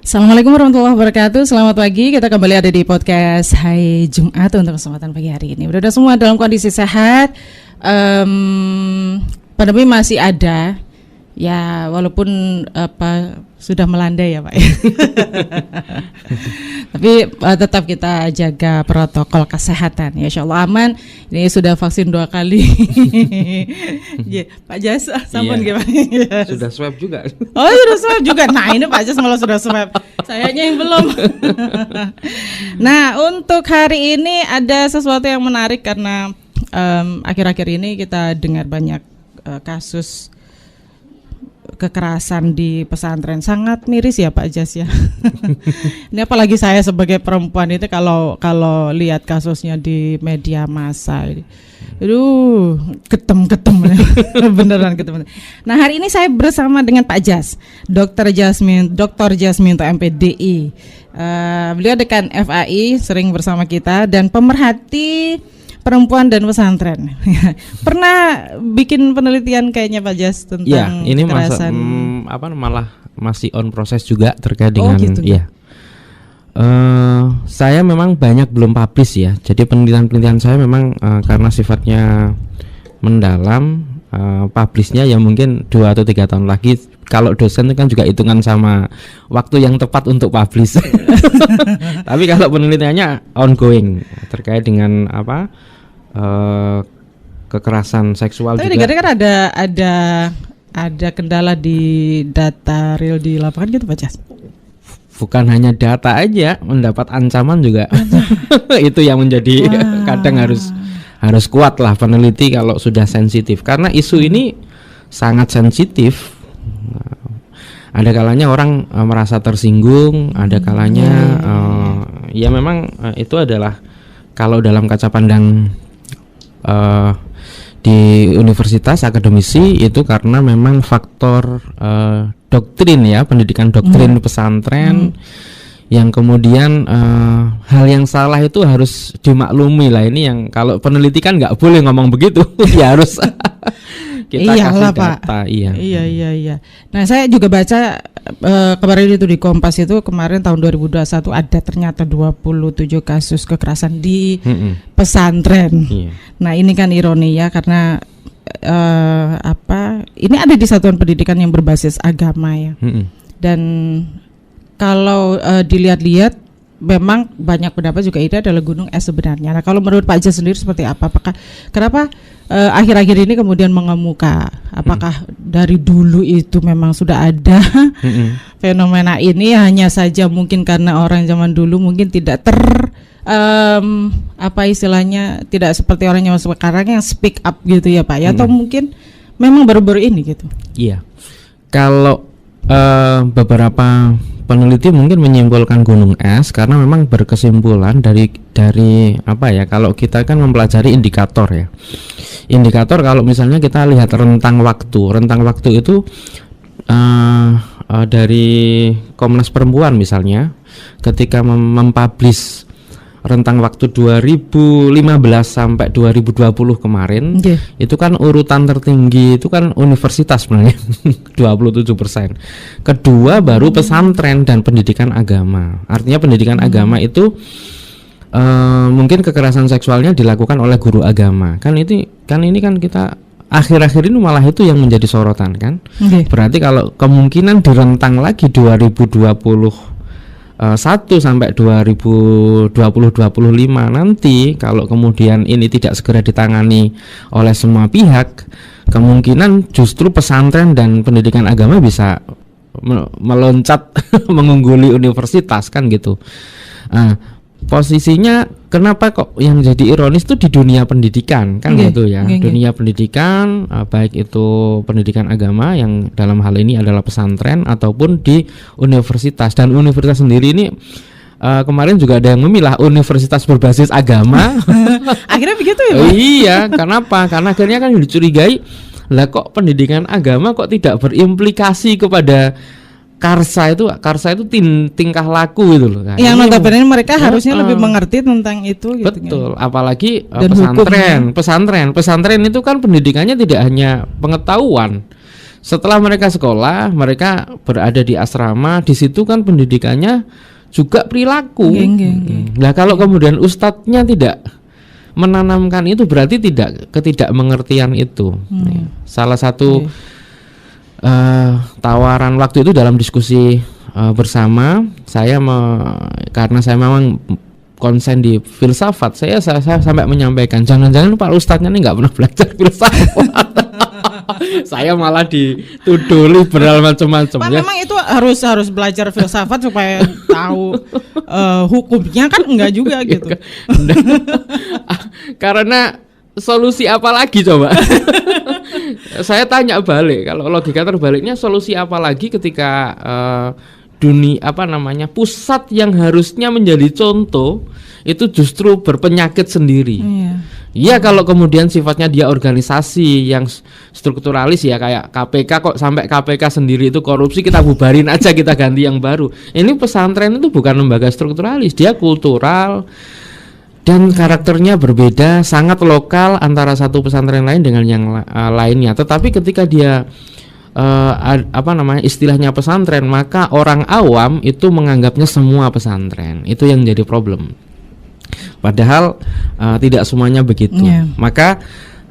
Assalamualaikum warahmatullahi wabarakatuh. Selamat pagi, kita kembali ada di podcast Hai Jumat untuk kesempatan pagi hari ini. Berada semua dalam kondisi sehat. Pandemi masih ada, ya walaupun sudah melandai ya Pak. Tapi tetap kita jaga protokol kesehatan. Ya Insya Allah aman. Ini sudah vaksin 2 kali. Pak Jas, sampun gimana? Sudah swab juga. Oh sudah swab juga. Nah ini Pak Jas malah sudah swab. Sayangnya yang belum. Nah untuk hari ini ada sesuatu yang menarik karena akhir-akhir ini kita dengar banyak kasus kekerasan di pesantren, sangat miris ya Pak Jas ya. Ini apalagi saya sebagai perempuan itu kalau lihat kasusnya di media massa, aduh ketem beneran ketem. Nah hari ini saya bersama dengan Pak Jas, Dr. Jasminto MPDI. Beliau dekan FAI, sering bersama kita dan pemerhati perempuan dan pesantren. Pernah bikin penelitian kayaknya Pak Jas tentang ini kekerasan. Malah masih on proses juga terkait dengan gitu. Ya. Saya memang banyak belum publish ya. Jadi penelitian saya memang karena sifatnya mendalam, publishnya ya mungkin 2 atau 3 tahun lagi. Kalau dosen itu kan juga hitungan sama waktu yang tepat untuk publish. Tapi kalau penelitiannya ongoing terkait dengan kekerasan seksual. Tapi juga. Tapi kan ada kendala di data real di lapangan gitu Pak Jas. Bukan hanya data aja, mendapat ancaman juga. Itu yang menjadi kadang harus kuat lah peneliti kalau sudah sensitif. Karena isu ini sangat sensitif. Ada kalanya orang merasa tersinggung, ada kalanya ya memang itu adalah kalau dalam kaca pandang di universitas akademisi itu karena memang faktor doktrin ya, pendidikan doktrin pesantren yang kemudian hal yang salah itu harus dimaklumi lah. Ini yang kalau peneliti kan nggak boleh ngomong begitu. Ya harus kita iyalah, kasih data. Pak. Iya. Nah saya juga baca kemarin itu di Kompas itu kemarin tahun 2021 ada ternyata 27 kasus kekerasan di pesantren. Iya. Nah ini kan ironi ya karena ini ada di satuan pendidikan yang berbasis agama ya. Dan kalau dilihat-lihat memang banyak pendapat juga itu adalah gunung es sebenarnya. Nah kalau menurut Pak Jas sendiri seperti apa? Kenapa akhir-akhir ini kemudian mengemuka? Apakah dari dulu itu memang sudah ada fenomena ini, hanya saja mungkin karena orang zaman dulu mungkin tidak istilahnya tidak seperti orang zaman sekarang yang speak up gitu ya Pak ya? Atau mungkin memang baru-baru ini gitu? Iya. Kalau beberapa peneliti mungkin menyimpulkan gunung es karena memang berkesimpulan dari kalau kita kan mempelajari indikator ya. Indikator kalau misalnya kita lihat rentang waktu itu dari Komnas Perempuan misalnya ketika mempublish rentang waktu 2015 sampai 2020 kemarin, itu kan urutan tertinggi itu kan universitas sebenarnya 27%. Kedua baru pesantren dan pendidikan agama. Artinya pendidikan agama itu mungkin kekerasan seksualnya dilakukan oleh guru agama. Kan ini kan kita akhir-akhir ini malah itu yang menjadi sorotan kan. Berarti kalau kemungkinan direntang lagi 2021 sampai 2020-2025 nanti kalau kemudian ini tidak segera ditangani oleh semua pihak, kemungkinan justru pesantren dan pendidikan agama bisa meloncat mengungguli universitas kan gitu. Posisinya kenapa kok yang jadi ironis itu di dunia pendidikan kan gitu ya. Dunia pendidikan baik itu pendidikan agama yang dalam hal ini adalah pesantren ataupun di universitas. Dan universitas sendiri ini kemarin juga ada yang memilah universitas berbasis agama. Akhirnya begitu ya Pak? Iya, kenapa? Karena akhirnya kan dicurigai lah kok pendidikan agama kok tidak berimplikasi kepada Karsa itu tingkah laku gitu loh. Nah, yang notabene mereka harusnya lebih mengerti tentang itu gitu. Betul, kan? Apalagi pesantren itu kan pendidikannya tidak hanya pengetahuan. Setelah mereka sekolah, mereka berada di asrama, di situ kan pendidikannya juga perilaku. Nah, kalau kemudian ustadznya tidak menanamkan itu, berarti ketidakmengertian itu. Salah satu tawaran waktu itu dalam diskusi bersama, karena saya memang konsen di filsafat, saya sampai menyampaikan, jangan-jangan Pak Ustadznya ini nggak pernah belajar filsafat. Saya malah dituduh liberal macam-macam. Pak, memang itu harus belajar filsafat supaya tahu hukumnya kan enggak juga gitu. Karena solusi apa lagi coba? Saya tanya balik, kalau logika terbaliknya solusi apa lagi ketika pusat yang harusnya menjadi contoh itu justru berpenyakit sendiri. Iya, kalau kemudian sifatnya dia organisasi yang strukturalis ya, kayak KPK, kok sampai KPK sendiri itu korupsi, kita bubarin aja, kita ganti yang baru. Ini pesantren itu bukan lembaga strukturalis, dia kultural dan karakternya berbeda, sangat lokal antara satu pesantren lain dengan yang lainnya. Tetapi ketika dia istilahnya pesantren, maka orang awam itu menganggapnya semua pesantren. Itu yang jadi problem. Padahal tidak semuanya begitu. Maka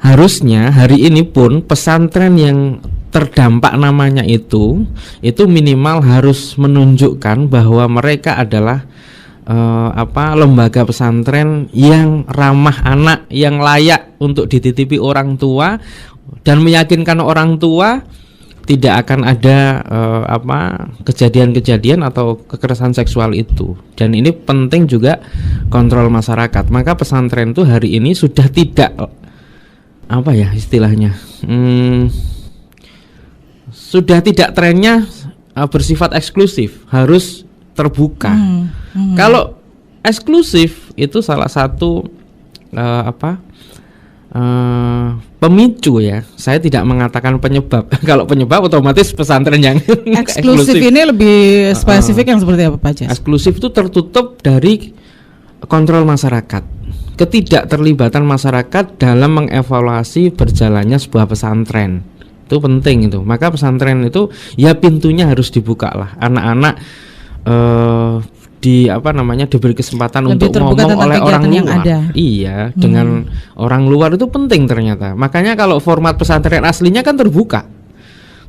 harusnya hari ini pun pesantren yang terdampak namanya itu minimal harus menunjukkan bahwa mereka adalah lembaga pesantren yang ramah anak, yang layak untuk dititipi orang tua, dan meyakinkan orang tua tidak akan ada kejadian-kejadian atau kekerasan seksual itu. Dan ini penting juga kontrol masyarakat. Maka pesantren itu hari ini sudah tidak sudah tidak trennya bersifat eksklusif, harus terbuka. Kalau eksklusif itu salah satu pemicu ya. Saya tidak mengatakan penyebab. Kalau penyebab otomatis pesantren yang eksklusif ini lebih spesifik yang seperti apa Pak Jas? Eksklusif itu tertutup dari kontrol masyarakat, ketidakterlibatan masyarakat dalam mengevaluasi berjalannya sebuah pesantren. Itu penting itu. Maka pesantren itu ya pintunya harus dibuka lah. Anak-anak diberi kesempatan lebih untuk ngomong oleh orang luar. Yang ada. Iya, dengan orang luar itu penting ternyata. Makanya kalau format pesantren aslinya kan terbuka.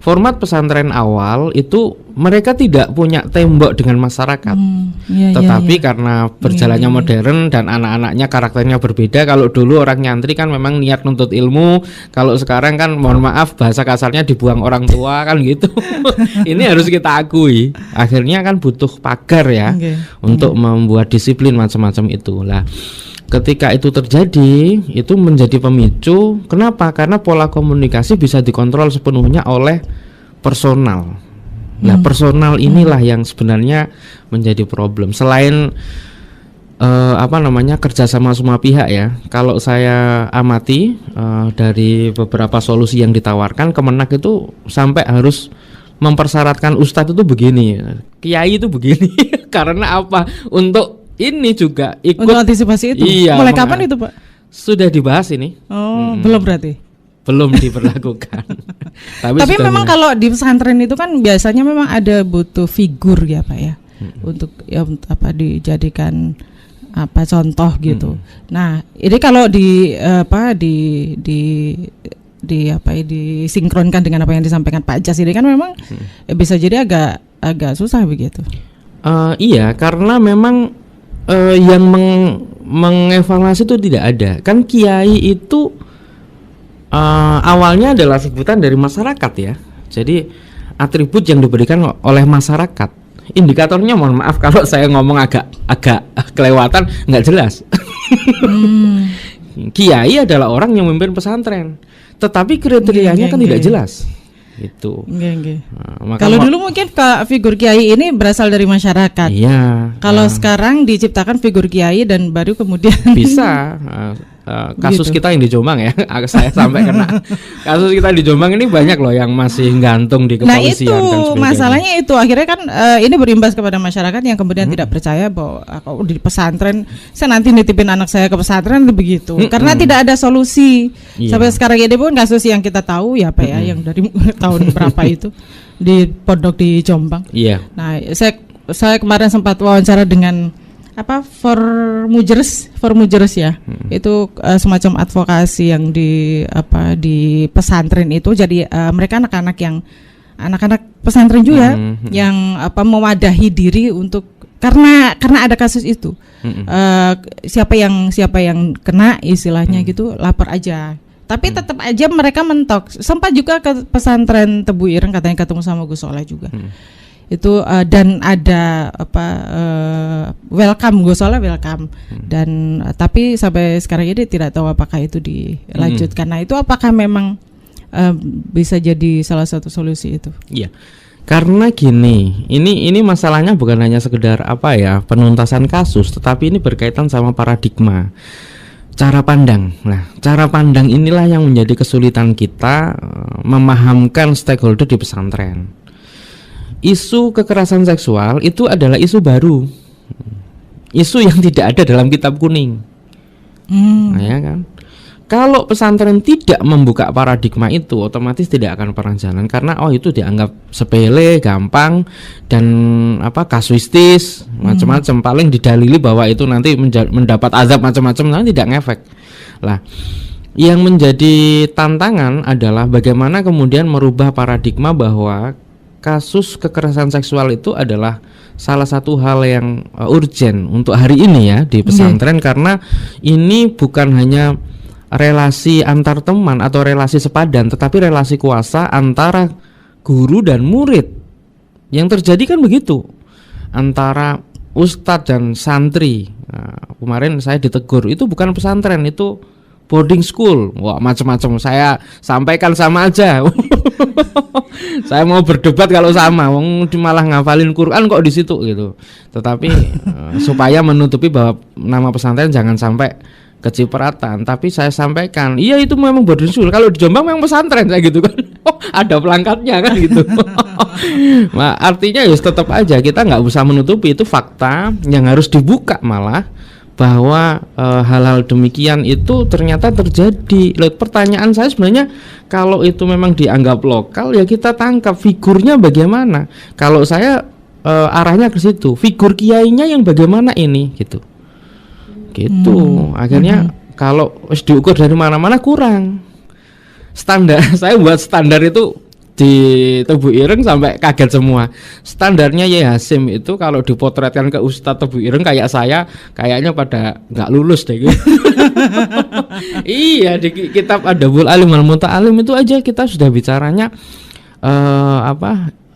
Format pesantren awal itu mereka tidak punya tembok dengan masyarakat. Tetapi karena berjalannya modern dan anak-anaknya karakternya berbeda. Kalau dulu orang nyantri kan memang niat nuntut ilmu. Kalau sekarang kan mohon maaf bahasa kasarnya dibuang orang tua kan gitu. Ini harus kita akui. Akhirnya kan butuh pagar ya untuk membuat disiplin macam-macam itu lah. Ketika itu terjadi, itu menjadi pemicu. Kenapa? Karena pola komunikasi bisa dikontrol sepenuhnya oleh personal. Nah, personal inilah yang sebenarnya menjadi problem. Selain kerjasama semua pihak ya. Kalau saya amati dari beberapa solusi yang ditawarkan, Kemenak itu sampai harus mempersyaratkan ustadz itu begini, kiai itu begini. Karena apa? Untuk ini juga ikut untuk antisipasi itu. Iya, mulai kapan itu Pak? Sudah dibahas ini. Belum berarti? Belum diberlakukan. Tapi memang kalau di pesantren itu kan biasanya memang ada butuh figur ya Pak ya, untuk dijadikan contoh gitu. Nah ini kalau disinkronkan dengan apa yang disampaikan Pak Jas ini kan memang bisa jadi agak susah begitu. Iya, karena memang yang mengevaluasi itu tidak ada. Kan kiai itu awalnya adalah sebutan dari masyarakat ya. Jadi atribut yang diberikan oleh masyarakat. Indikatornya mohon maaf kalau saya ngomong agak kelewatan, nggak jelas. Kiai adalah orang yang memimpin pesantren, tetapi kriterianya kan tidak jelas. Itu. Nah, kalau dulu mungkin figur kiai ini berasal dari masyarakat. Iya. Kalau sekarang diciptakan figur kiai dan baru kemudian bisa kasus Gitu. kita yang di Jombang ya. Saya sampai kena kasus kita di Jombang ini banyak loh yang masih gantung di Nah kepolisian itu dan sebagainya. masalahnya itu akhirnya kan ini berimbas kepada masyarakat yang kemudian tidak percaya bahwa kalau di pesantren saya nanti nitipin anak saya ke pesantren begitu karena tidak ada solusi. Iya. Sampai sekarang ini pun kasus yang kita tahu ya Pak ya yang dari tahun berapa itu di pondok di Jombang. Iya. Nah saya kemarin sempat wawancara dengan Formujers ya. Itu semacam advokasi yang di pesantren itu. Jadi mereka anak-anak pesantren juga yang mewadahi diri untuk karena ada kasus itu. Siapa yang kena istilahnya gitu lapor aja. Tapi tetap aja mereka mentok. Sempat juga ke pesantren Tebu Ireng katanya ketemu sama Gus Soleh juga. Itu dan ada welcome Gus Soleh welcome dan tapi sampai sekarang ini tidak tahu apakah itu dilanjutkan. Nah itu apakah memang bisa jadi salah satu solusi itu? Iya. Karena gini, ini masalahnya bukan hanya sekedar penuntasan kasus, tetapi ini berkaitan sama paradigma, cara pandang. Nah, cara pandang inilah yang menjadi kesulitan kita memahamkan stakeholder di pesantren. Isu kekerasan seksual itu adalah isu baru, isu yang tidak ada dalam kitab kuning. Nah, ya kan? Kalau pesantren tidak membuka paradigma itu, otomatis tidak akan pernah jalan karena itu dianggap sepele, gampang dan kasuistis, macam-macam. Paling didalili bahwa itu nanti mendapat azab macam-macam, nanti tidak ngefek. Lah, yang menjadi tantangan adalah bagaimana kemudian merubah paradigma bahwa kasus kekerasan seksual itu adalah salah satu hal yang urgent untuk hari ini ya di pesantren karena ini bukan hanya relasi antar teman atau relasi sepadan, tetapi relasi kuasa antara guru dan murid. Yang terjadi kan begitu antara ustadz dan santri. Nah, kemarin saya ditegur, itu bukan pesantren, itu boarding school. Wah, macam-macam. Saya sampaikan sama aja. Saya mau berdebat kalau sama, wong malah ngafalin Quran kok di situ gitu. Tetapi supaya menutupi bahwa nama pesantren jangan sampai kecipratan, tapi saya sampaikan, iya itu memang boarding school. Kalau di Jombang memang pesantren saya gitu kan. Ada pelangkatnya kan gitu. Nah, artinya ya tetap aja kita nggak usah menutupi, itu fakta yang harus dibuka malah bahwa hal-hal demikian itu ternyata terjadi. Loh, pertanyaan saya sebenarnya kalau itu memang dianggap lokal ya kita tangkap figurnya bagaimana. Kalau saya arahnya ke situ, figur kiainya yang bagaimana ini gitu. Akhirnya kalau diukur dari mana-mana kurang standar. Saya buat standar itu di Tebu Ireng sampai kaget semua. Standarnya Yai Hasyim itu kalau dipotretkan ke Ustadz Tebu Ireng kayak saya, kayaknya pada nggak lulus deh gitu. Iya, di kitab Adabul Alim wal Muta'alim itu aja kita sudah bicaranya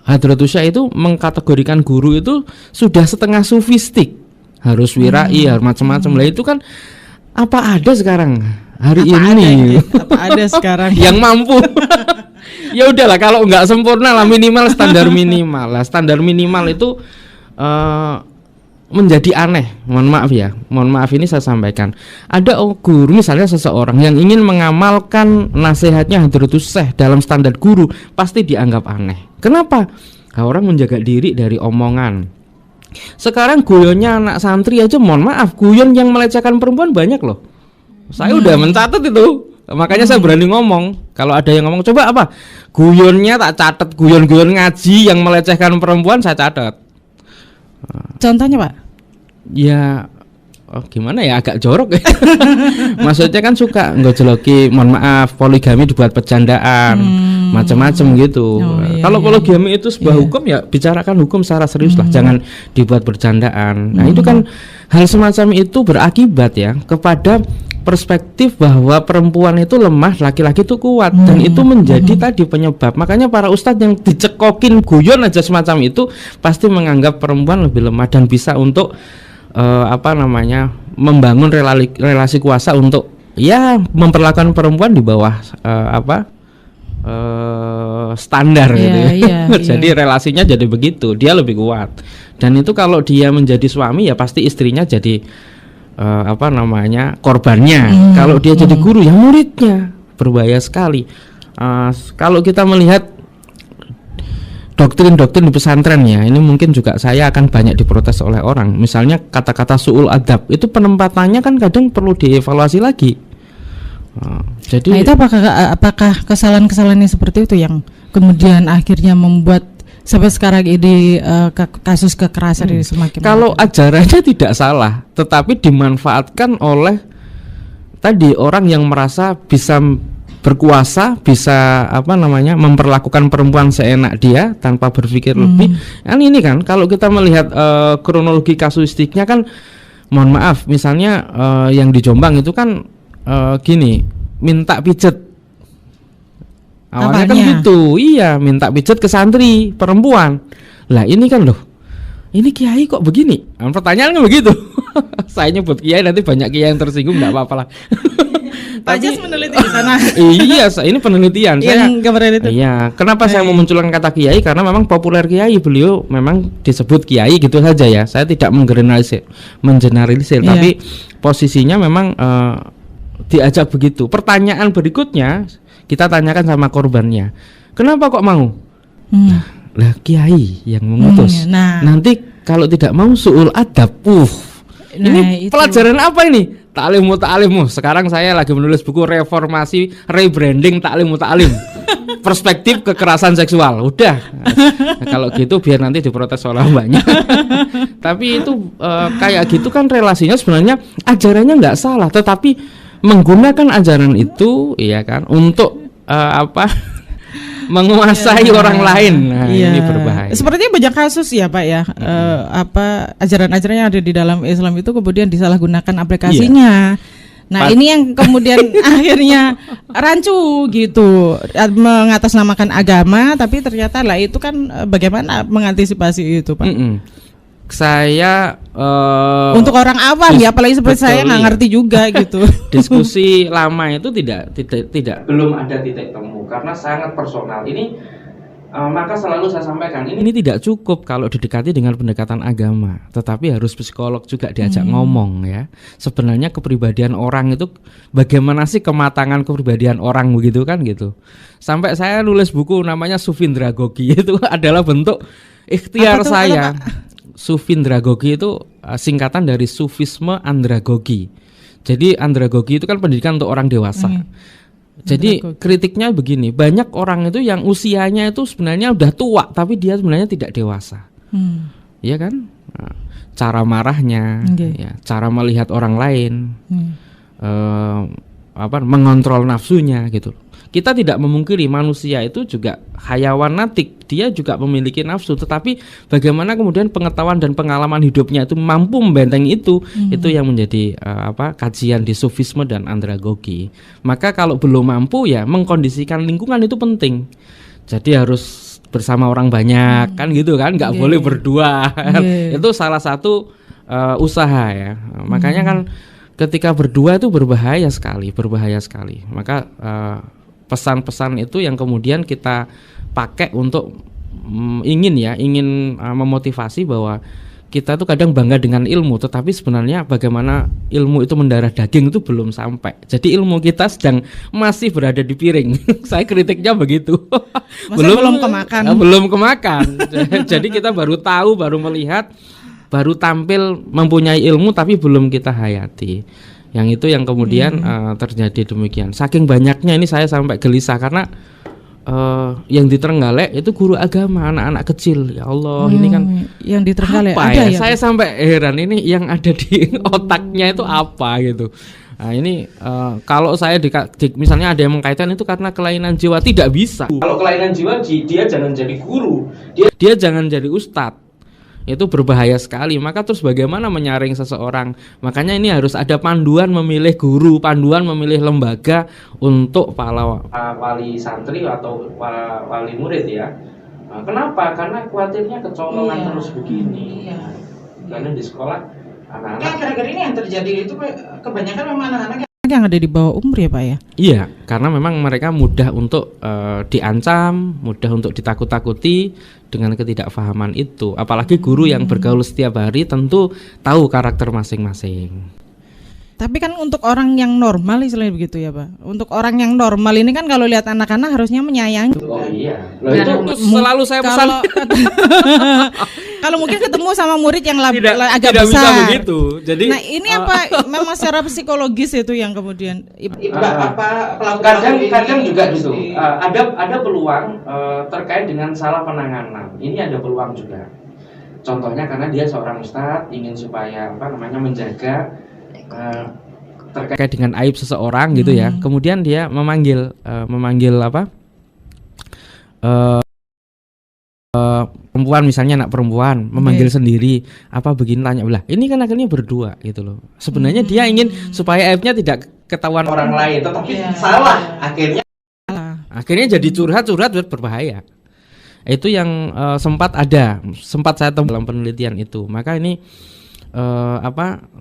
Hadratus Syekh itu mengkategorikan guru itu sudah setengah sufistik. Harus wirai, harus macam-macam. Lah itu kan apa ada sekarang hari ini? Apa ada sekarang yang mampu? Ya udahlah, kalau nggak sempurna lah minimal standar minimal lah. Standar minimal itu menjadi aneh. Mohon maaf ini saya sampaikan. Ada guru misalnya seseorang yang ingin mengamalkan nasihatnya Hadratus Syekh dalam standar guru, pasti dianggap aneh. Kenapa? Orang menjaga diri dari omongan. Sekarang guyonnya anak santri aja, mohon maaf, guyon yang melecehkan perempuan banyak loh. Saya udah mencatat itu. Makanya saya berani ngomong. Kalau ada yang ngomong, coba apa? Guyonnya tak catat, guyon-guyon ngaji yang melecehkan perempuan saya catat. Contohnya Pak? Ya gimana ya, agak jorok ya. Maksudnya kan suka ngejoloki, mohon maaf, poligami dibuat pecandaan, macam-macam gitu. Kalau poligami itu sebuah hukum ya bicarakan hukum secara serius lah, jangan dibuat bercandaan. Nah itu kan hal semacam itu berakibat ya kepada perspektif bahwa perempuan itu lemah, laki-laki itu kuat, dan itu menjadi tadi penyebab. Makanya para ustadz yang dicekokin guyon aja semacam itu pasti menganggap perempuan lebih lemah dan bisa untuk membangun relasi kuasa untuk ya memperlakukan perempuan di bawah standar gitu ya. Jadi relasinya jadi begitu, dia lebih kuat. Dan itu kalau dia menjadi suami ya pasti istrinya jadi korbannya. Kalau dia jadi guru ya muridnya, berbahaya sekali. Kalau kita melihat doktrin-doktrin di pesantren ya, ini mungkin juga saya akan banyak diprotes oleh orang. Misalnya kata-kata su'ul adab itu penempatannya kan kadang perlu dievaluasi lagi. Jadi itu apakah kesalahan-kesalahan yang seperti itu yang kemudian akhirnya membuat sampai sekarang ini kasus kekerasan ini semakin kalau ajarannya tidak salah, tetapi dimanfaatkan oleh tadi orang yang merasa bisa berkuasa, bisa memperlakukan perempuan seenak dia tanpa berpikir lebih. Kan ini kan kalau kita melihat kronologi kasuistiknya kan, mohon maaf, misalnya yang di Jombang itu kan gini, minta pijet. Awalnya kan gitu, iya, minta pijet ke santri perempuan. Lah ini kan loh, ini kiai kok begini? Pertanyaannya begitu. Saya nyebut kiai nanti banyak kiai yang tersinggung, nggak apa-apa lah. Pak Jas meneliti di sana. Iya, ini penelitian. Iya, kenapa saya memunculkan kata kiai? Karena memang populer kiai, beliau memang disebut kiai gitu saja ya. Saya tidak mengeneralisir, tapi posisinya memang diajak begitu. Pertanyaan berikutnya kita tanyakan sama korbannya, kenapa kok mau? Lah kiai yang mengutus. Nanti kalau tidak mau su'ul adab. Ini pelajaran apa ini? Ta'lim muta'alim. Sekarang saya lagi menulis buku reformasi rebranding ta'lim muta'alim. Perspektif kekerasan seksual. Udah. Nah, kalau gitu biar nanti diprotes oleh banyak. Tapi itu kayak gitu kan relasinya sebenarnya ajarannya nggak salah, tetapi menggunakan ajaran itu iya kan untuk menguasai orang lain. Nah, ini berbahaya. Sepertinya banyak kasus ya Pak ya, ajaran-ajaran yang ada di dalam Islam itu kemudian disalahgunakan aplikasinya. Nah ini yang kemudian akhirnya rancu gitu, mengatasnamakan agama, tapi ternyata lah itu kan bagaimana mengantisipasi itu Pak? Saya untuk orang awam ya, apalagi seperti saya nggak ngerti juga gitu. Diskusi lama itu tidak belum ada titik temu karena sangat personal. Ini maka selalu saya sampaikan ini tidak cukup kalau didekati dengan pendekatan agama, tetapi harus psikolog juga diajak ngomong ya. Sebenarnya kepribadian orang itu bagaimana sih kematangan kepribadian orang begitu kan gitu. Sampai saya nulis buku namanya Sufindragogi, itu adalah bentuk ikhtiar saya. Sufindragogi itu singkatan dari sufisme andragogi. Jadi andragogi itu kan pendidikan untuk orang dewasa. Jadi kritiknya begini, banyak orang itu yang usianya itu sebenarnya udah tua tapi dia sebenarnya tidak dewasa. Iya kan? Cara marahnya, ya, cara melihat orang lain, mengontrol nafsunya gitu. Kita tidak memungkiri manusia itu juga hayawan natik, dia juga memiliki nafsu, tetapi bagaimana kemudian pengetahuan dan pengalaman hidupnya itu mampu membentengi itu yang menjadi kajian di sufisme dan andragogi. Maka kalau belum mampu ya mengkondisikan lingkungan itu penting. Jadi harus bersama orang banyak kan gitu kan, nggak boleh berdua. Itu salah satu usaha ya. Makanya kan ketika berdua itu berbahaya sekali. Maka pesan-pesan itu yang kemudian kita pakai untuk ingin memotivasi bahwa kita tuh kadang bangga dengan ilmu, tetapi sebenarnya bagaimana ilmu itu mendarah daging itu belum sampai. Jadi ilmu kita masih berada di piring. Saya kritiknya begitu. belum kemakan. Jadi kita baru tahu, baru melihat, baru tampil mempunyai ilmu tapi belum kita hayati. Yang itu yang kemudian terjadi demikian. Saking banyaknya ini saya sampai gelisah karena yang di Trenggalek itu guru agama anak-anak kecil. Ya Allah, ini kan yang di Trenggalek ada ya? Saya sampai heran ini yang ada di otaknya itu apa gitu. Nah ini kalau saya misalnya ada yang mengkaitkan itu karena kelainan jiwa, tidak bisa. Kalau kelainan jiwa dia jangan jadi guru, dia jangan jadi ustadz. Itu berbahaya sekali. Maka terus bagaimana menyaring seseorang? Makanya ini harus ada panduan memilih guru, panduan memilih lembaga untuk wali santri atau wali murid ya. Nah, kenapa? Karena khawatirnya kecolongan terus begini. Karena di sekolah anak-anak akhir-akhir ini yang terjadi itu kebanyakan memang anak-anak yang ada di bawah umur ya Pak ya? Iya, karena memang mereka mudah untuk diancam, mudah untuk ditakut-takuti dengan ketidakfahaman itu. Apalagi guru yang bergaul setiap hari tentu tahu karakter masing-masing. Tapi kan untuk orang yang normal istilahnya begitu ya Pak. Untuk orang yang normal ini kan kalau lihat anak-anak harusnya menyayangi. Oh iya. Loh, itu selalu saya pesan. Kalau mungkin ketemu sama murid yang agak tidak besar. bisa begitu. Jadi nah ini apa memang secara psikologis itu yang kemudian kadang juga gitu. Ada peluang terkait dengan salah penanganan. Ini ada peluang juga. Contohnya karena dia seorang ustadz ingin supaya menjaga terkait dengan aib seseorang gitu ya. Kemudian dia memanggil perempuan, misalnya anak perempuan memanggil sendiri apa begini, tanya belah. Ini kan akhirnya berdua gitu loh. Sebenarnya dia ingin supaya aibnya tidak ketahuan orang lain, tetapi salah. Akhirnya jadi curhat berbahaya. Itu yang sempat saya temukan dalam penelitian itu. Maka ini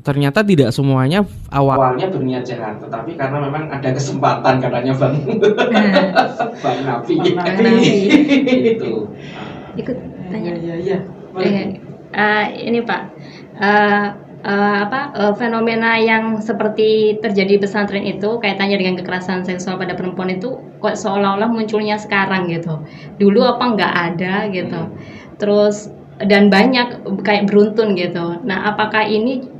ternyata tidak semuanya awalnya berniat jahat, tetapi karena memang ada kesempatan katanya Bang Nafi itu ikut tanya. Iya. Ini Pak, fenomena yang seperti terjadi pesantren itu kaitannya dengan kekerasan seksual pada perempuan itu kok seolah-olah munculnya sekarang gitu. Dulu apa nggak ada gitu. Terus dan banyak kayak beruntun gitu. Nah, apakah ini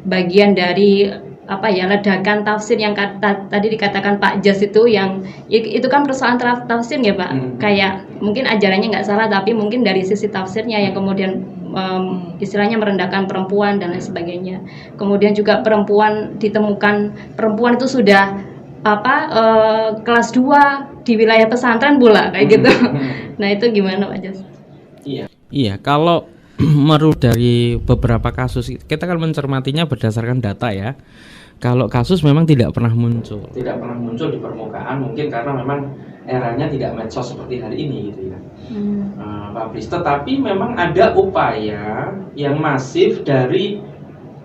bagian dari ledakan tafsir yang tadi dikatakan Pak Jas itu, yang itu kan persoalan tafsir ya Pak? Kayak mungkin ajarannya nggak salah, tapi mungkin dari sisi tafsirnya yang kemudian istilahnya merendahkan perempuan dan lain sebagainya. Kemudian juga perempuan itu sudah kelas 2 di wilayah pesantren pula kayak gitu. Nah, itu gimana Pak Jas? Iya, kalau menurut dari beberapa kasus kita kan mencermatinya berdasarkan data ya. Kalau kasus memang tidak pernah muncul di permukaan, mungkin karena memang eranya tidak medsos seperti hari ini gitu ya, Pak Blis. Tetapi memang ada upaya yang masif dari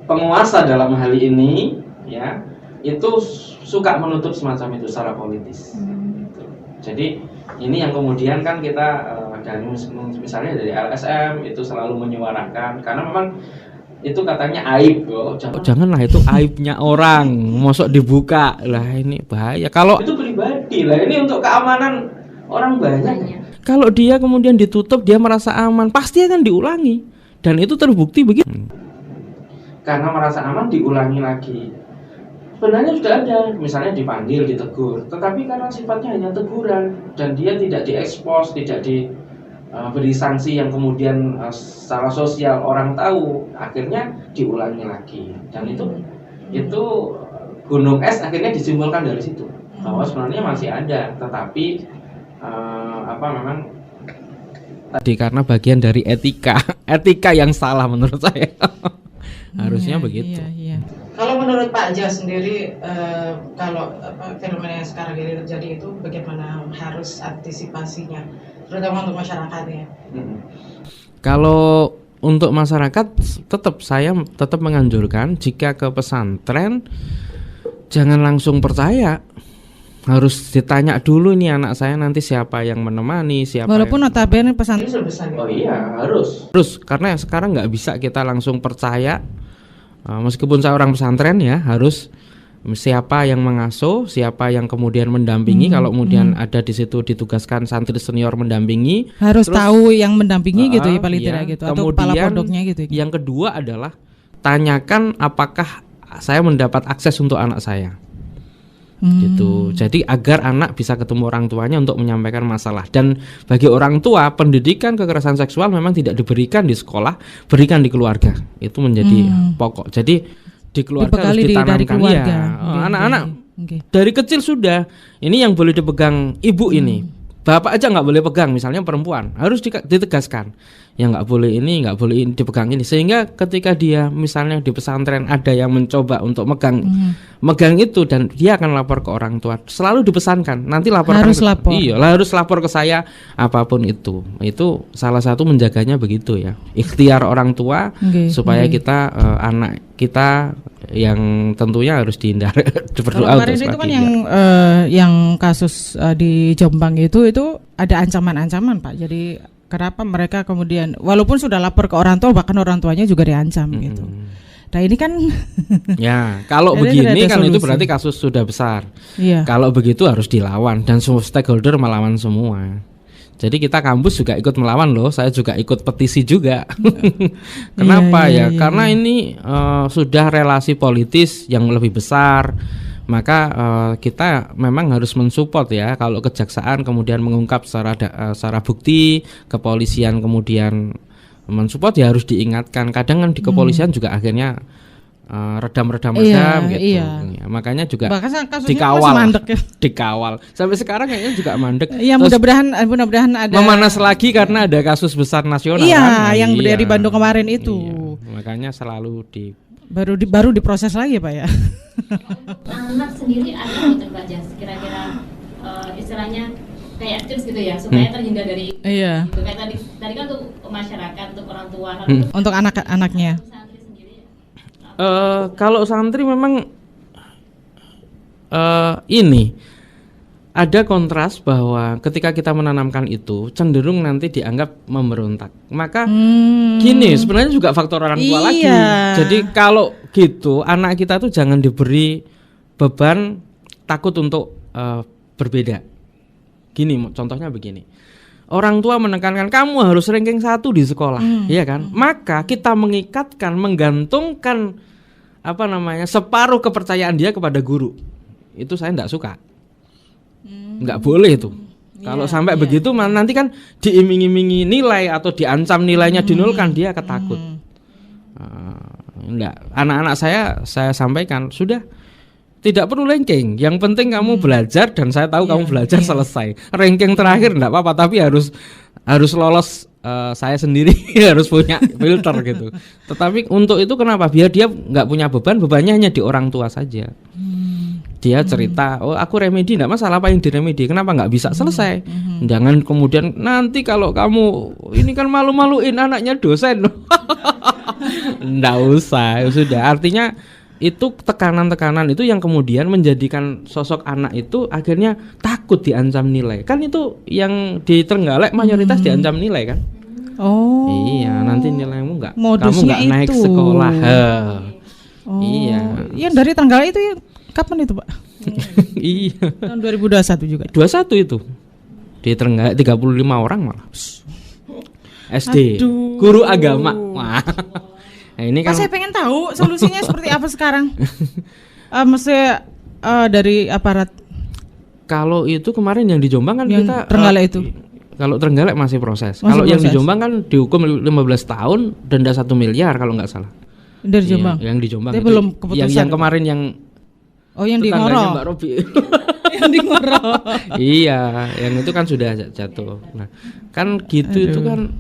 penguasa dalam hal ini ya, itu suka menutup semacam itu secara politis. Jadi ini yang kemudian kan kita dari misalnya dari LSM itu selalu menyuarakan, karena memang itu katanya aib loh. Janganlah itu aibnya orang, mosok dibuka lah, ini bahaya. Kalau itu pribadi lah, ini untuk keamanan orang banyak. Kalau dia kemudian ditutup, dia merasa aman, pasti akan diulangi, dan itu terbukti begitu. Karena merasa aman diulangi lagi. Sebenarnya sudah ada, misalnya dipanggil, ditegur, tetapi karena sifatnya hanya teguran dan dia tidak diekspos, tidak diberi sanksi yang kemudian secara sosial orang tahu, akhirnya diulangi lagi. Dan itu gunung es akhirnya disimpulkan dari situ bahwa sebenarnya masih ada, tetapi memang tadi karena bagian dari etika yang salah menurut saya. Harusnya begitu. Iya. Kalau menurut Pak Jas sendiri, kalau fenomena yang sekarang ini terjadi itu bagaimana harus antisipasinya, terutama untuk masyarakatnya? Kalau untuk masyarakat, saya tetap menganjurkan jika ke pesantren jangan langsung percaya. Harus ditanya dulu, ini anak saya nanti siapa yang menemani, siapa. Walaupun notabene pesantren oh iya harus. Karena sekarang nggak bisa kita langsung percaya. Meskipun saya orang pesantren ya, harus siapa yang mengasuh, siapa yang kemudian mendampingi. Kalau kemudian ada di situ ditugaskan santri senior mendampingi, harus tahu yang mendampingi gitu ya paling tidak gitu, atau kemudian, kepala pondoknya gitu. Yang kedua adalah tanyakan apakah saya mendapat akses untuk anak saya. Gitu. Jadi agar anak bisa ketemu orang tuanya untuk menyampaikan masalah. Dan bagi orang tua, pendidikan kekerasan seksual memang tidak diberikan di sekolah, berikan di keluarga. Itu menjadi pokok. Jadi di keluarga harus ditanamkan ya. Anak-anak dari kecil sudah. Ini yang boleh dipegang ibu ini. Bapak aja nggak boleh pegang, misalnya perempuan harus ditegaskan. Yang nggak boleh ini dipegang ini, sehingga ketika dia misalnya di pesantren ada yang mencoba untuk megang itu dan dia akan lapor ke orang tua, selalu dipesankan nanti laporkan harus lapor ke saya apapun itu salah satu menjaganya begitu ya, ikhtiar orang tua supaya kita anak kita yang tentunya harus dihindari. Berdoa kemarin itu kan yang kasus di Jombang itu ada ancaman-ancaman Pak. Jadi kenapa mereka kemudian walaupun sudah lapor ke orang tua, bahkan orang tuanya juga diancam gitu. Nah ini kan Ya, kalau Jadi tidak begini ada kan itu solusi. berarti kasus sudah besar. iya. Kalau begitu harus dilawan dan semua stakeholder melawan semua. Jadi kita kampus juga ikut melawan loh, saya juga ikut petisi juga. Kenapa Iya, ya? Karena ini sudah relasi politis yang lebih besar. Maka kita memang harus mensupport ya. Kalau kejaksaan kemudian mengungkap secara bukti, kepolisian kemudian mensupport ya harus diingatkan. Kadang kan di kepolisian juga akhirnya redam-redam Iya, gitu. iya. Ya, makanya juga Bahkan kasusnya dikawal, masih mandek ya. dikawal. Sampai sekarang kayaknya juga mandek. Iya, Terus mudah-mudahan ada. memanas lagi karena ada kasus besar nasional. Iya, kan? Nah, yang iya. dari Bandung kemarin itu. Iya, makanya selalu Baru diproses lagi ya, Pak ya. Anak sendiri ada nggak Pak Jas? Kira-kira istilahnya kayak tips gitu ya supaya terhindar dari Iya. gitu. Kayak tadi kan untuk masyarakat, untuk orang tua, Untuk anak-anaknya. santri sendiri. Kalau santri memang ini ada kontras bahwa ketika kita menanamkan itu cenderung nanti dianggap memberontak. Maka gini, sebenarnya juga faktor orang tua lagi. Iya. Jadi kalau gitu anak kita tuh jangan diberi beban takut untuk berbeda. Gini, contohnya begini. Orang tua menekankan kamu harus ranking 1 di sekolah, iya kan? Maka kita menggantungkan separuh kepercayaan dia kepada guru. Itu saya enggak suka. Nggak boleh itu. Kalau sampai begitu nanti kan diiming-imingi nilai atau diancam nilainya dinolkan, dia ketakut. Enggak. Anak-anak saya sampaikan sudah tidak perlu ranking. Yang penting kamu belajar dan saya tahu kamu belajar selesai. Ranking terakhir enggak apa-apa tapi harus lolos. Saya sendiri harus punya filter gitu. Tetapi untuk itu kenapa? Biar dia nggak punya bebannya hanya di orang tua saja. Dia cerita, oh aku remedi enggak masalah, apa yang diremedi, kenapa nggak bisa selesai. Jangan kemudian nanti kalau kamu ini kan malu-maluin anaknya dosen. Nggak usah, sudah. Artinya itu tekanan-tekanan itu yang kemudian menjadikan sosok anak itu akhirnya takut diancam nilai. Kan itu yang di Trenggalek mayoritas diancam nilai kan. Oh. Iya, nanti nilaimu kamu Modusnya nggak naik itu. sekolah. Oh. Iya. Yang dari Trenggalek itu ya, kapan itu, Pak? Iya. Tahun 2021 juga. 21 itu. Di Trenggalek 35 orang malah. SD. Aduh. Guru agama. Wah. Nah, ini Pak, kan saya pengen tahu solusinya seperti apa sekarang. Maksudnya dari aparat kalau itu kemarin yang di Jombang kan yang kita Trenggalek itu. Kalau Trenggalek masih proses. Masih Kalau yang di proses. Jombang kan dihukum 15 tahun, denda 1 miliar kalau nggak salah. Dari Jombang. Yang di Jombang. Dia itu belum keputusan. yang kemarin yang Yang di tetangganya Ngoro. Mbak Robi. Yang di Ngoro. Iya, yang itu kan sudah jatuh. Nah, kan gitu. Itu kan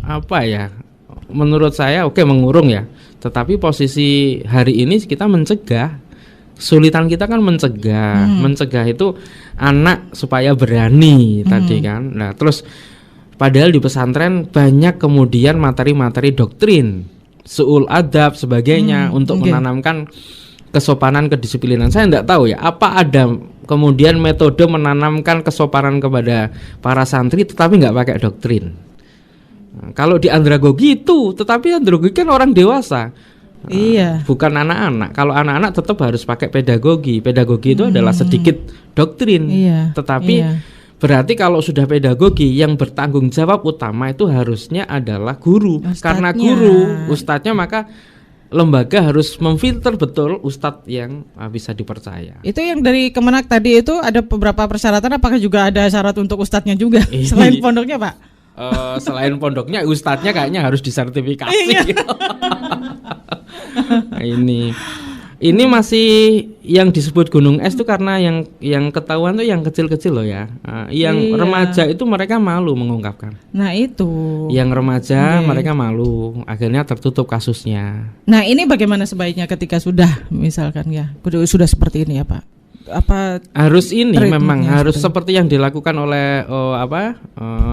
apa ya? Menurut saya oke mengurung ya. Tetapi posisi hari ini kita mencegah. Kesulitan kita kan mencegah. Mencegah itu anak supaya berani tadi kan. Nah, terus padahal di pesantren banyak kemudian materi-materi doktrin, suul adab sebagainya untuk menanamkan kesopanan, kedisiplinan. Saya enggak tahu ya, apa ada kemudian metode menanamkan kesopanan kepada para santri tetapi enggak pakai doktrin. Nah, kalau di andragogi itu, tetapi andragogi kan orang dewasa. Iya. Bukan anak-anak. Kalau anak-anak tetap harus pakai pedagogi. Pedagogi itu adalah sedikit doktrin. Iya. Tetapi Iya. berarti kalau sudah pedagogi yang bertanggung jawab utama itu harusnya adalah guru. Ustadznya. Karena guru, ustadznya, maka lembaga harus memfilter betul ustadz yang bisa dipercaya. Itu yang dari Kemenak tadi itu ada beberapa persyaratan, apakah juga ada syarat untuk ustadznya juga selain pondoknya, Pak? Selain pondoknya, ustadznya kayaknya harus disertifikasi. Ini masih yang disebut gunung es itu karena yang ketahuan tuh yang kecil-kecil loh ya. Yang remaja itu mereka malu mengungkapkan. Nah itu. Yang remaja mereka malu, akhirnya tertutup kasusnya. Nah ini bagaimana sebaiknya ketika sudah misalkan ya sudah seperti ini ya Pak? Apa harus ini memang treatmentnya harus seperti seperti yang dilakukan oleh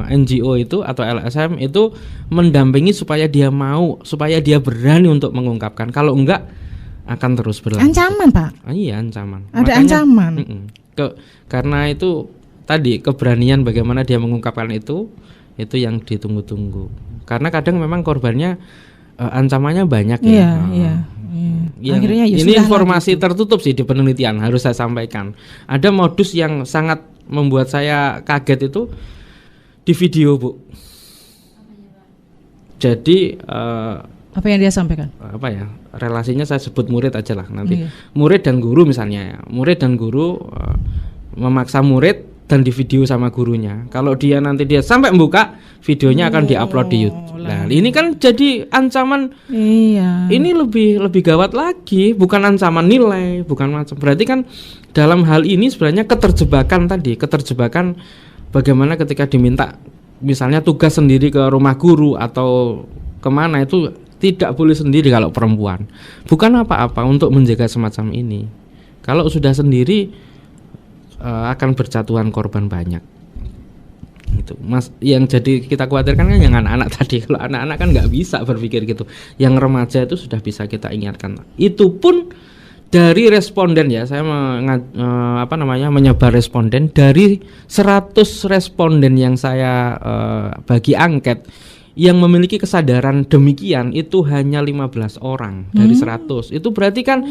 NGO itu atau LSM itu mendampingi supaya dia mau, supaya dia berani untuk mengungkapkan. Kalau enggak akan terus berlanjut. ancaman Pak? Iya ancaman. Ada Makanya, ancaman. Karena itu tadi keberanian bagaimana dia mengungkapkan itu yang ditunggu-tunggu. Karena kadang memang korbannya ancamannya banyak ya. Iya, iya. Akhirnya ya ini sudahlah informasi gitu. tertutup sih di penelitian, harus saya sampaikan. Ada modus yang sangat membuat saya kaget itu di video, Bu. Jadi Apa yang dia sampaikan? apa ya, relasinya saya sebut murid aja lah nanti. Iya. Murid dan guru misalnya ya. Murid dan guru memaksa murid dan di video sama gurunya. Kalau dia nanti dia sampai membuka videonya akan diupload di YouTube. Nah, ini kan jadi ancaman. Iya. Ini lebih gawat lagi, bukan ancaman nilai, bukan macam. Berarti kan dalam hal ini sebenarnya keterjebakan tadi, keterjebakan bagaimana ketika diminta misalnya tugas sendiri ke rumah guru atau kemana, itu tidak boleh sendiri kalau perempuan. Bukan apa-apa untuk menjaga semacam ini. Kalau sudah sendiri akan berjatuhan korban banyak. Itu Mas, yang jadi kita khawatirkan kan yang anak-anak tadi. Kalau anak-anak kan nggak bisa berpikir gitu. Yang remaja itu sudah bisa kita ingatkan. Itu pun dari responden ya, saya menyebar responden dari 100 responden yang saya bagi angket. Yang memiliki kesadaran demikian itu hanya 15 orang dari 100. Itu berarti kan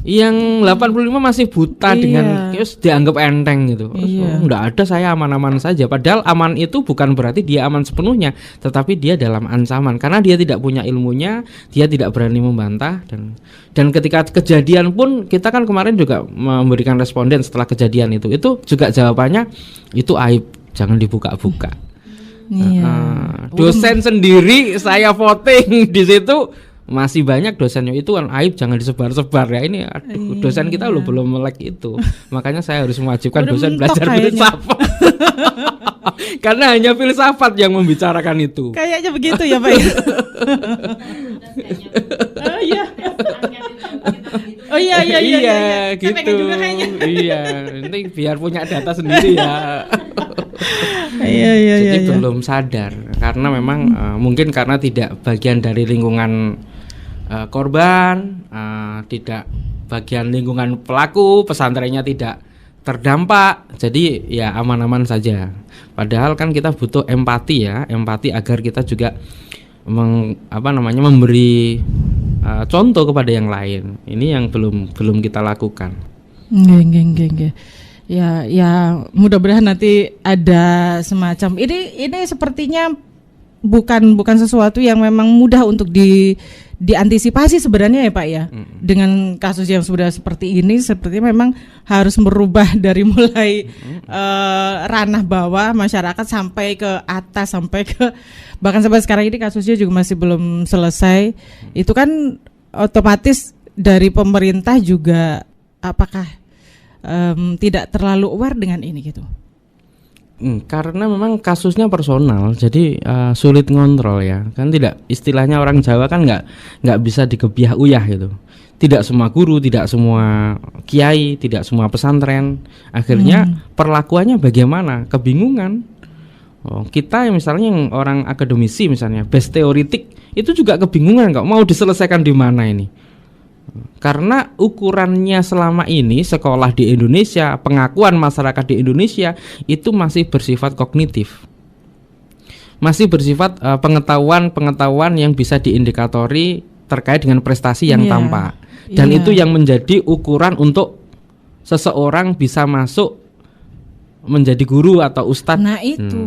yang 85 masih buta dengan dianggap enteng gitu. Enggak ada, saya aman-aman saja. Padahal aman itu bukan berarti dia aman sepenuhnya, tetapi dia dalam ancaman karena dia tidak punya ilmunya, dia tidak berani membantah dan ketika kejadian pun kita kan kemarin juga memberikan responden setelah kejadian itu juga jawabannya itu aib, jangan dibuka-buka. Dosen sendiri saya voting di situ masih banyak dosennya itu kan aib, jangan disebar-sebar ya. Ini dosen kita belum melek itu. Makanya saya harus mewajibkan dosen belajar filsafat. Karena hanya filsafat yang membicarakan itu. Kayaknya begitu ya, Pak. Iya. Gitu. Iya, nanti biar punya data sendiri ya. Jadi belum sadar karena memang mungkin karena tidak bagian dari lingkungan korban, tidak bagian lingkungan pelaku, pesantrennya tidak terdampak, jadi ya aman-aman saja. Padahal kan kita butuh empati ya, empati agar kita juga memberi contoh kepada yang lain. Ini yang belum kita lakukan. Nggih. Ya mudah-mudahan nanti ada semacam ini sepertinya bukan sesuatu yang memang mudah untuk diantisipasi sebenarnya ya Pak ya. Dengan kasus yang sudah seperti ini sepertinya memang harus merubah dari mulai ranah bawah masyarakat sampai ke atas, sampai ke bahkan sampai sekarang ini kasusnya juga masih belum selesai. Itu kan otomatis dari pemerintah juga apakah tidak terlalu aware dengan ini gitu? Karena memang kasusnya personal, jadi sulit ngontrol ya. Kan tidak, istilahnya orang Jawa kan nggak bisa digebiah uyah gitu. Tidak semua guru, tidak semua kiai, tidak semua pesantren. Akhirnya perlakuannya bagaimana? Kebingungan. Kita misalnya yang orang akademisi misalnya, base teoritik itu juga kebingungan, nggak mau diselesaikan di mana ini. Karena ukurannya selama ini sekolah di Indonesia, pengakuan masyarakat di Indonesia itu masih bersifat kognitif, masih bersifat pengetahuan yang bisa diindikatori terkait dengan prestasi yang tampak, dan itu yang menjadi ukuran untuk seseorang bisa masuk menjadi guru atau ustadz. Nah itu.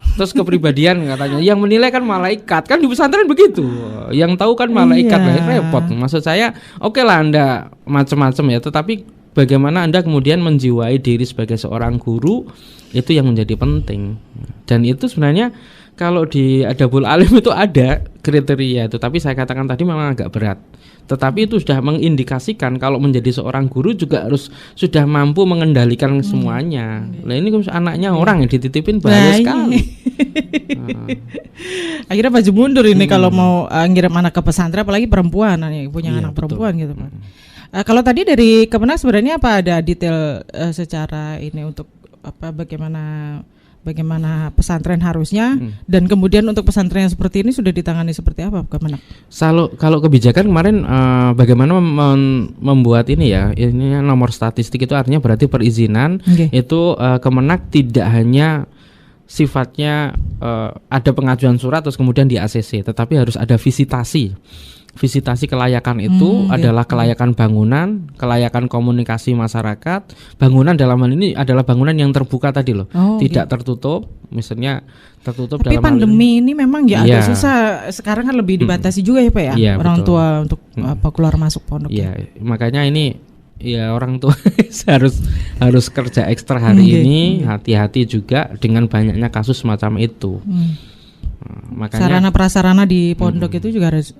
Terus kepribadian katanya yang menilai kan malaikat, kan di pesantren begitu, yang tahu kan malaikat. Nah, repot. Maksud saya oke lah Anda macam-macam ya, tetapi bagaimana Anda kemudian menjiwai diri sebagai seorang guru, itu yang menjadi penting. Dan itu sebenarnya kalau di Adabul Alim itu ada kriteria itu, tapi saya katakan tadi memang agak berat. Tetapi itu sudah mengindikasikan kalau menjadi seorang guru juga harus sudah mampu mengendalikan semuanya. Nah ini anaknya orang yang dititipin bahaya sekali. Akhirnya maju mundur ini kalau mau ngirim anak ke pesantren, apalagi perempuan, punya anak perempuan gitu Pak. Kalau tadi dari Kemenak sebenarnya apa ada detail secara ini untuk bagaimana pesantren harusnya dan kemudian untuk pesantren yang seperti ini sudah ditangani seperti apa Kemenak? Kalau kebijakan kemarin bagaimana membuat ini ya, ini nomor statistik itu artinya berarti perizinan itu Kemenak tidak hanya sifatnya ada pengajuan surat terus kemudian di ACC, tetapi harus ada visitasi. Visitasi kelayakan itu adalah kelayakan bangunan, kelayakan komunikasi masyarakat. Bangunan dalam hal ini adalah bangunan yang terbuka tadi loh, tidak tertutup. Misalnya tertutup. Tapi dalam pandemi ini memang ya agak susah. Sekarang kan lebih dibatasi juga ya Pak ya, iya, orang betul. tua untuk keluar masuk pondok. Ya, makanya ini ya orang tua harus kerja ekstra hari ini, hati-hati juga dengan banyaknya kasus semacam itu. Makanya sarana prasarana di pondok itu juga harus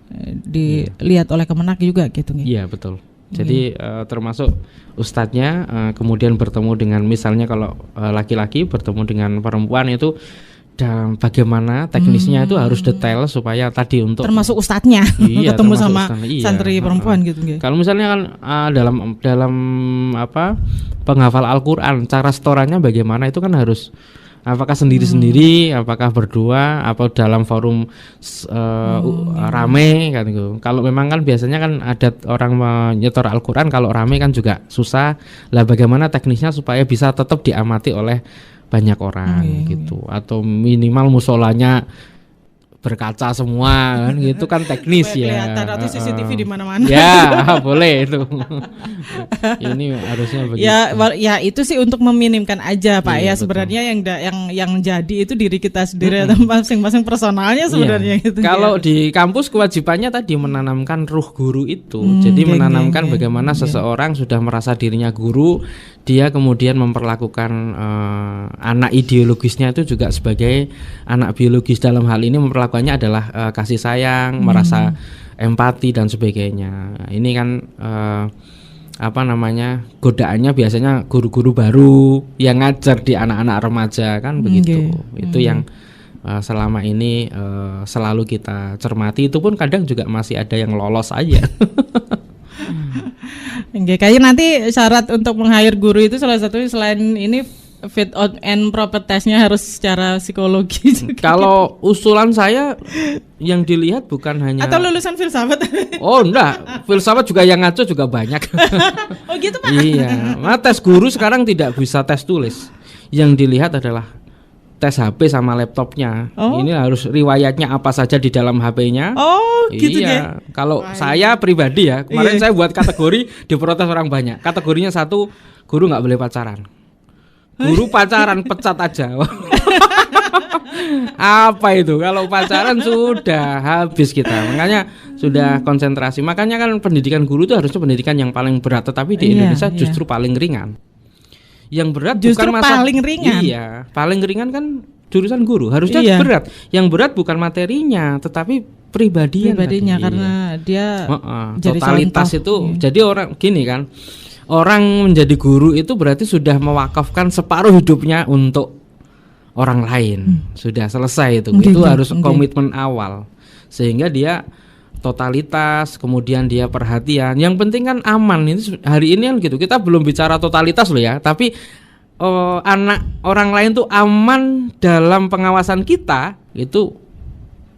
dilihat oleh Kemenak juga gitu. Iya betul. Jadi termasuk ustadznya kemudian bertemu dengan, misalnya kalau laki-laki bertemu dengan perempuan itu, dan bagaimana teknisnya itu harus detail supaya tadi untuk termasuk ustadznya ketemu sama santri perempuan gitu. Kalau misalnya kan dalam apa penghafal Al-Qur'an, cara setorannya bagaimana itu kan harus apakah sendiri-sendiri, apakah berdua, apa dalam forum rame kan gitu. Kalau memang kan biasanya kan adat orang menyetor Al-Qur'an kalau rame kan juga susah. Lah bagaimana teknisnya supaya bisa tetap diamati oleh banyak orang gitu, atau minimal musolanya berkaca semua kan gitu kan teknis ya. Kelihatan atau CCTV di mana-mana. Ya, boleh itu. Ini harusnya begitu. Ya itu sih untuk meminimkan aja Pak ya. Sebenarnya yang jadi itu diri kita sendiri atau masing-masing personalnya sebenarnya gitu. Kalau di kampus kewajibannya tadi menanamkan ruh guru itu. Jadi menanamkan bagaimana seseorang sudah merasa dirinya guru, dia kemudian memperlakukan anak ideologisnya itu juga sebagai anak biologis. Dalam hal ini memperlakukannya adalah kasih sayang, merasa empati dan sebagainya. Ini kan apa namanya, godaannya biasanya guru-guru baru yang ngajar di anak-anak remaja kan begitu. Itu yang selama ini selalu kita cermati. Itu pun kadang juga masih ada yang lolos aja. Kayaknya nanti syarat untuk meng-hire guru itu salah satunya selain ini fit out and proper testnya harus secara psikologi juga. Kalau usulan saya yang dilihat bukan hanya atau lulusan filsafat. Oh enggak, filsafat juga yang ngaco juga banyak. Oh gitu Pak. Iya, nah, tes guru sekarang tidak bisa tes tulis. Yang dilihat adalah tes HP sama laptopnya. Ini harus riwayatnya apa saja di dalam HP-nya. Oh gitu ya. Kalau saya pribadi ya, kemarin saya buat kategori, diprotes orang banyak. Kategorinya 1, guru nggak boleh pacaran. Guru pacaran pecat aja. Apa itu? Kalau pacaran sudah habis kita. Makanya sudah konsentrasi. Makanya kan pendidikan guru itu harusnya pendidikan yang paling berat, tetapi di Indonesia justru paling ringan. Yang berat justru bukan masa paling ringan. Iya, paling ringan kan jurusan guru. Harusnya berat. Yang berat bukan materinya, tetapi pribadinya karena dia totalitas contoh. Itu. Jadi orang gini kan. Orang menjadi guru itu berarti sudah mewakafkan separuh hidupnya untuk orang lain. Sudah selesai itu. Itu harus komitmen awal. Sehingga dia totalitas, kemudian dia perhatian. Yang penting kan aman. Ini hari ini kan gitu. Kita belum bicara totalitas loh ya, tapi anak orang lain tuh aman dalam pengawasan kita, itu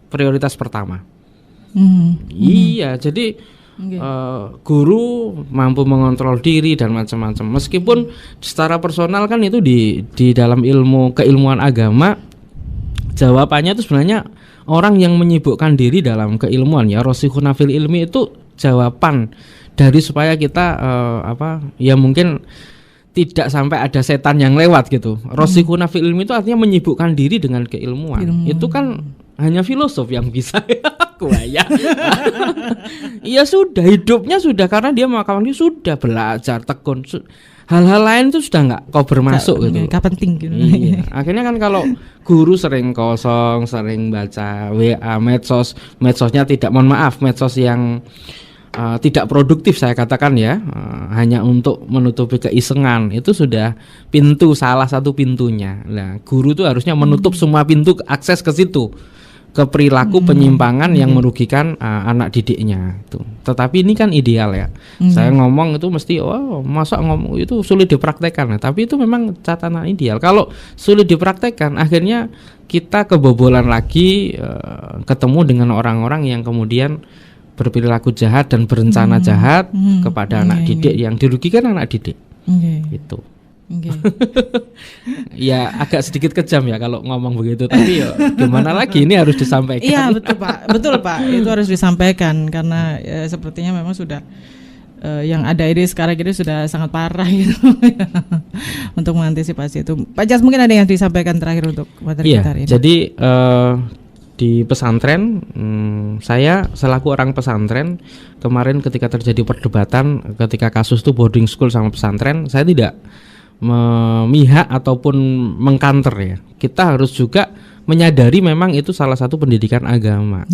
prioritas pertama. Iya, jadi guru mampu mengontrol diri dan macam-macam. Meskipun secara personal kan itu di dalam keilmuan agama, jawabannya itu sebenarnya orang yang menyibukkan diri dalam keilmuan ya, rasikhuna fil ilmi, itu jawaban dari supaya kita ya mungkin tidak sampai ada setan yang lewat gitu. Rasikhuna fil ilmi itu artinya menyibukkan diri dengan keilmuan. Itu kan hanya filosof yang bisa. Ya. Iya sudah, hidupnya sudah, karena dia melakukan itu sudah belajar tekun. Hal-hal lain itu sudah nggak bermasuk gitu. Nggak penting gitu. Iya. Akhirnya kan kalau guru sering kosong, sering baca WA, medsosnya tidak, medsos yang tidak produktif saya katakan ya, hanya untuk menutupi keisengan, itu sudah salah satu pintunya. Nah, guru itu harusnya menutup semua pintu akses ke situ, ke perilaku penyimpangan yang merugikan anak didiknya itu. Tetapi ini kan ideal ya. Saya ngomong itu mesti masa ngomong itu sulit dipraktekkan. Nah, tapi itu memang catatan ideal. Kalau sulit dipraktekkan, akhirnya kita kebobolan lagi, ketemu dengan orang-orang yang kemudian berperilaku jahat dan berencana jahat kepada anak didik, yang dirugikan anak didik. Itu. Okay. Ya agak sedikit kejam ya kalau ngomong begitu, tapi ya gimana lagi, ini harus disampaikan. Iya betul Pak, itu harus disampaikan karena sepertinya memang sudah yang ada ini sekarang ini sudah sangat parah gitu untuk mengantisipasi itu. Pak Jas, mungkin ada yang disampaikan terakhir untuk materi kita hari ini. Jadi di pesantren, saya selaku orang pesantren kemarin ketika terjadi perdebatan ketika kasus itu boarding school sama pesantren, saya tidak memihak ataupun mengkanter ya. Kita harus juga menyadari memang itu salah satu pendidikan agama.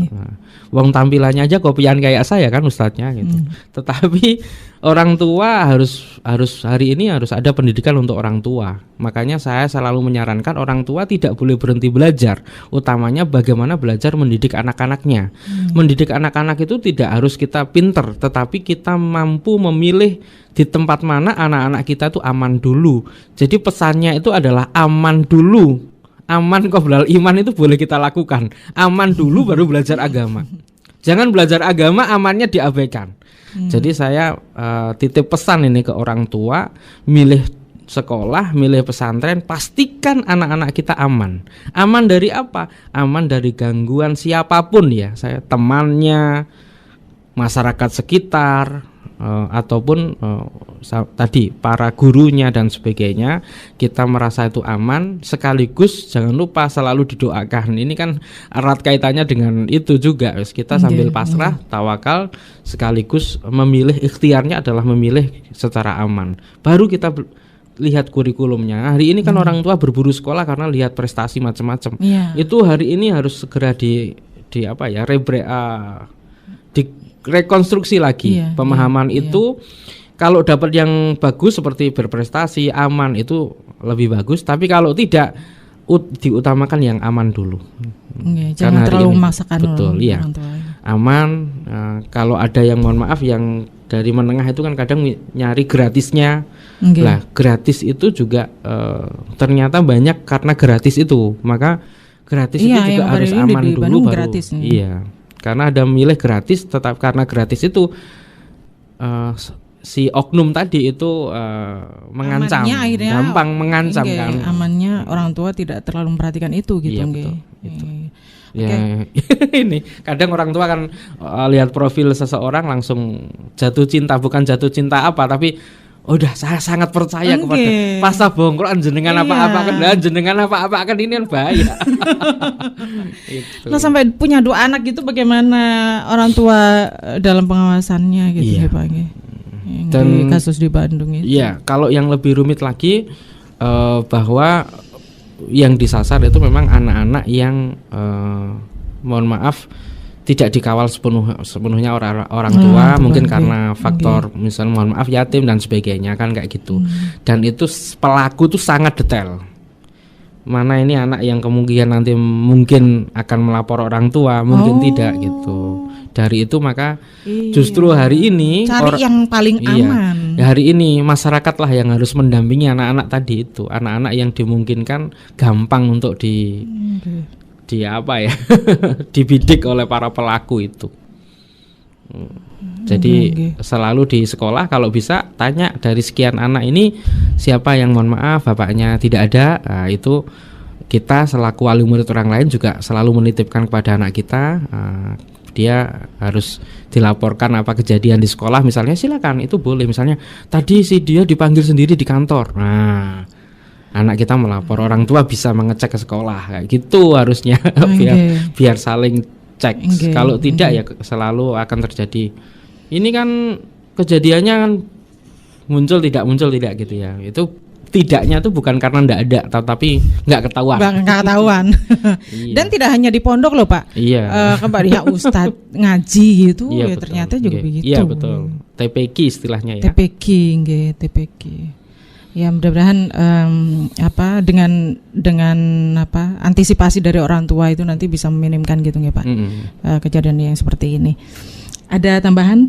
Wong tampilannya aja kopian kayak saya kan ustadznya gitu. Tetapi orang tua harus hari ini harus ada pendidikan untuk orang tua. Makanya saya selalu menyarankan orang tua tidak boleh berhenti belajar. Utamanya bagaimana belajar mendidik anak-anaknya. Mendidik anak-anak itu tidak harus kita pinter, tetapi kita mampu memilih di tempat mana anak-anak kita itu aman dulu. Jadi pesannya itu adalah aman dulu. Aman qoblal iman itu boleh kita lakukan. Aman dulu baru belajar agama. Jangan belajar agama amannya diabaikan. Jadi saya titip pesan ini ke orang tua, milih sekolah, milih pesantren, pastikan anak-anak kita aman. Aman dari apa? Aman dari gangguan siapapun ya. Saya temannya, masyarakat sekitar, ataupun tadi para gurunya dan sebagainya, kita merasa itu aman. Sekaligus jangan lupa selalu didoakan. Ini kan erat kaitannya dengan itu juga. Kita sambil pasrah, tawakal, sekaligus memilih, ikhtiarnya adalah memilih secara aman. Baru kita lihat kurikulumnya. Hari ini kan orang tua berburu sekolah karena lihat prestasi macam-macam. Itu hari ini harus segera rekonstruksi lagi pemahaman itu. Kalau dapat yang bagus seperti berprestasi, aman, itu lebih bagus. Tapi kalau tidak, diutamakan yang aman dulu. Jangan terlalu memaksakan. Betul, iya. Aman. Kalau ada yang mohon maaf yang dari menengah itu kan kadang nyari gratisnya. Lah gratis itu juga ternyata banyak karena gratis itu. Maka gratis itu juga harus aman dulu baru. Gratis, iya. Karena ada milih gratis, tetap karena gratis itu si oknum tadi itu mengancam, gampang mengancam kan. Amannya orang tua tidak terlalu memperhatikan itu gitu. Ya, ini kadang orang tua kan lihat profil seseorang langsung jatuh cinta, bukan jatuh cinta apa, tapi udah saya sangat percaya kepada pasta bongkroan jenengan apa-apa kan ini kan bahaya. Nah sampai punya 2 anak gitu, bagaimana orang tua dalam pengawasannya gitu ya Pak? Dan di kasus di Bandung itu. Iya, kalau yang lebih rumit lagi bahwa yang disasar itu memang anak-anak yang mohon maaf tidak dikawal sepenuhnya orang tua, mungkin karena faktor misalnya mohon maaf yatim dan sebagainya kan kayak gitu. Dan itu pelaku tuh sangat detail. Mana ini anak yang kemungkinan nanti mungkin akan melapor orang tua, mungkin tidak gitu. Dari itu maka justru hari ini cari yang paling aman. Hari ini masyarakatlah yang harus mendampingi anak-anak tadi itu, anak-anak yang dimungkinkan gampang untuk dibidik oleh para pelaku itu. Jadi selalu di sekolah kalau bisa tanya dari sekian anak ini siapa yang mohon maaf bapaknya tidak ada. Nah, itu kita selaku wali murid orang lain juga selalu menitipkan kepada anak kita. Dia harus dilaporkan apa kejadian di sekolah misalnya, silakan itu boleh. Misalnya tadi si dia dipanggil sendiri di kantor. Nah, anak kita melapor, orang tua bisa mengecek ke sekolah kayak gitu harusnya. biar saling cek. Kalau tidak ya selalu akan terjadi. Ini kan kejadiannya kan muncul tidak gitu ya. Itu tidaknya tuh bukan karena enggak ada, tapi enggak ketahuan. Enggak ketahuan. Dan tidak hanya di pondok loh Pak. Kembali ya Ustadz ngaji gitu ya betul. Ternyata juga begitu. Iya betul. TPQ istilahnya ya. TPQ. Ya mudah-mudahan dengan antisipasi dari orang tua itu nanti bisa meminimkan gitu nggih Pak. Kejadian yang seperti ini. Ada tambahan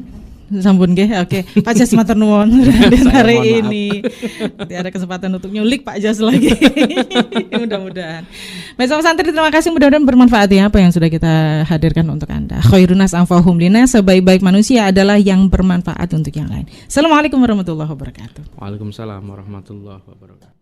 Sampun nggih. Oke. Pak Jas matur nuwun hadir Saya hari mohon maaf. ini. Nanti ada kesempatan untuk nyulik Pak Jas lagi. Mudah-mudahan. Baik sobat santri, terima kasih, mudah-mudahan bermanfaat ya apa yang sudah kita hadirkan untuk Anda. Khairunas anfa'uhum linas, sebaik-baik manusia adalah yang bermanfaat untuk yang lain. Assalamualaikum warahmatullahi wabarakatuh. Waalaikumsalam warahmatullahi wabarakatuh.